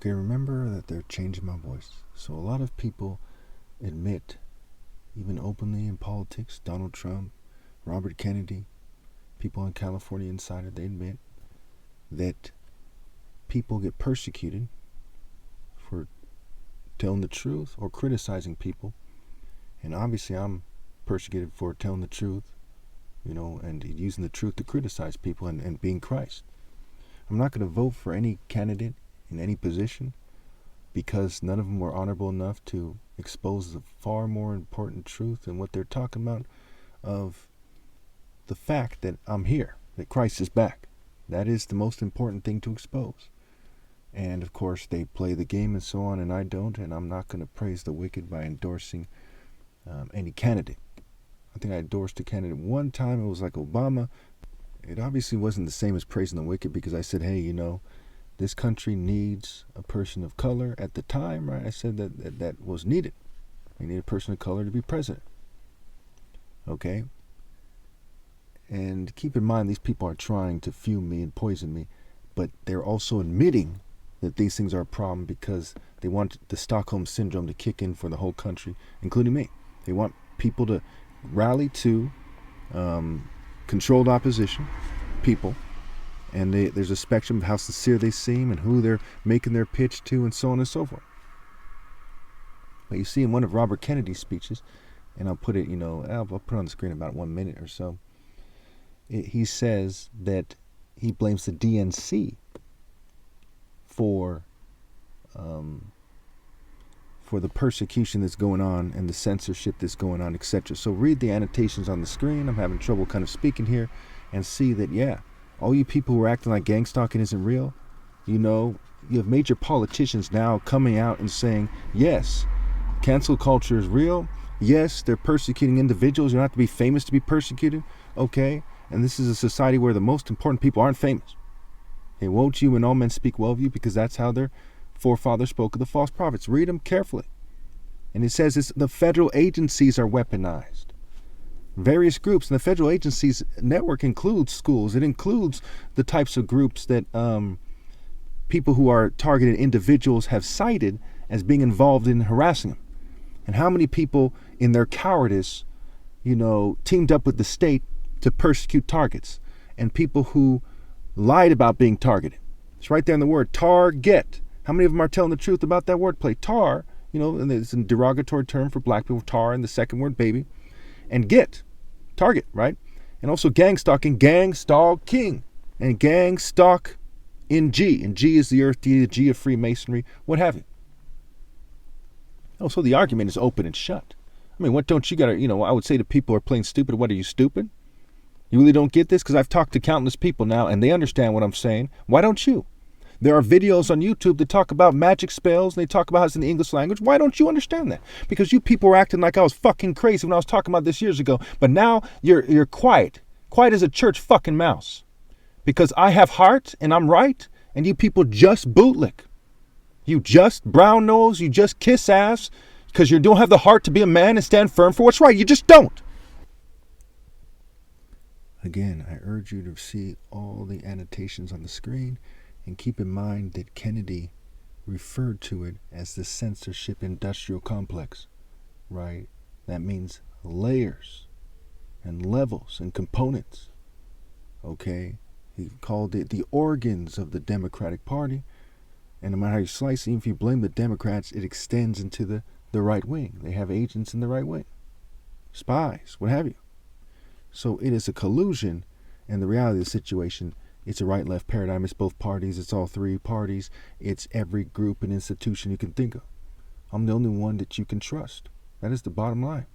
Okay, remember that they're changing my voice. So a lot of people admit, even openly in politics, Donald Trump, Robert Kennedy, people on California Insider, they admit that people get persecuted for telling the truth or criticizing people. And obviously I'm persecuted for telling the truth, and using the truth to criticize people and being Christ. I'm not going to vote for any candidate in any position because none of them were honorable enough to expose the far more important truth than what they're talking about of the fact that I'm here, that Christ is back. That is the most important thing to expose. And of course they play the game and so on, and I don't, and I'm not going to praise the wicked by endorsing any candidate. I think I endorsed a candidate one time. It was like Obama. It obviously wasn't the same as praising the wicked because I said, hey, this country needs a person of color at the time, right? I said that was needed. We need a person of color to be president. Okay? And keep in mind, these people are trying to fume me and poison me, but they're also admitting that these things are a problem because they want the Stockholm Syndrome to kick in for the whole country, including me. They want people to rally to controlled opposition people, and there's a spectrum of how sincere they seem and who they're making their pitch to and so on and so forth. But you see in one of Robert Kennedy's speeches, and I'll put it, I'll put it on the screen in about 1 minute or so, he says that he blames the DNC for the persecution that's going on and the censorship that's going on, etc. So read the annotations on the screen. I'm having trouble kind of speaking here, and see that, yeah, all you people who are acting like gang stalking isn't real, you have major politicians now coming out and saying, yes, cancel culture is real. Yes, they're persecuting individuals. You don't have to be famous to be persecuted. Okay. And this is a society where the most important people aren't famous. Hey, won't you and all men speak well of you, because that's how their forefathers spoke of the false prophets. Read them carefully. And it says the federal agencies are weaponized. Various groups, and the federal agencies network includes schools. It includes the types of groups that people who are targeted individuals have cited as being involved in harassing them. And how many people in their cowardice, teamed up with the state to persecute targets, and people who lied about being targeted. It's right there in the word, target. How many of them are telling the truth about that wordplay? Tar, and it's a derogatory term for black people, tar, and the second word, baby. And get, target, right? And also gang stalking, and gang stalk in G. And G is the earth deity, the G of Freemasonry, what have you. Also, the argument is open and shut. I mean, what don't you got to, I would say to people who are playing stupid, what, are you stupid? You really don't get this? Because I've talked to countless people now, and they understand what I'm saying. Why don't you? There are videos on YouTube that talk about magic spells, and they talk about how it's in the English language. Why don't you understand that? Because you people were acting like I was fucking crazy when I was talking about this years ago. But now you're quiet as a church fucking mouse. Because I have heart, and I'm right, and you people just bootlick. You just brown nose, you just kiss ass, because you don't have the heart to be a man and stand firm for what's right. You just don't. Again, I urge you to see all the annotations on the screen, and keep in mind that Kennedy referred to it as the censorship industrial complex, right? That means layers and levels and components, okay? He called it the organs of the Democratic Party, and no matter how you slice it, even if you blame the Democrats, it extends into the right wing. They have agents in the right wing, spies, what have you. So it is a collusion, and the reality of the situation, it's a right-left paradigm. It's both parties. It's all three parties. It's every group and institution you can think of. I'm the only one that you can trust. That is the bottom line.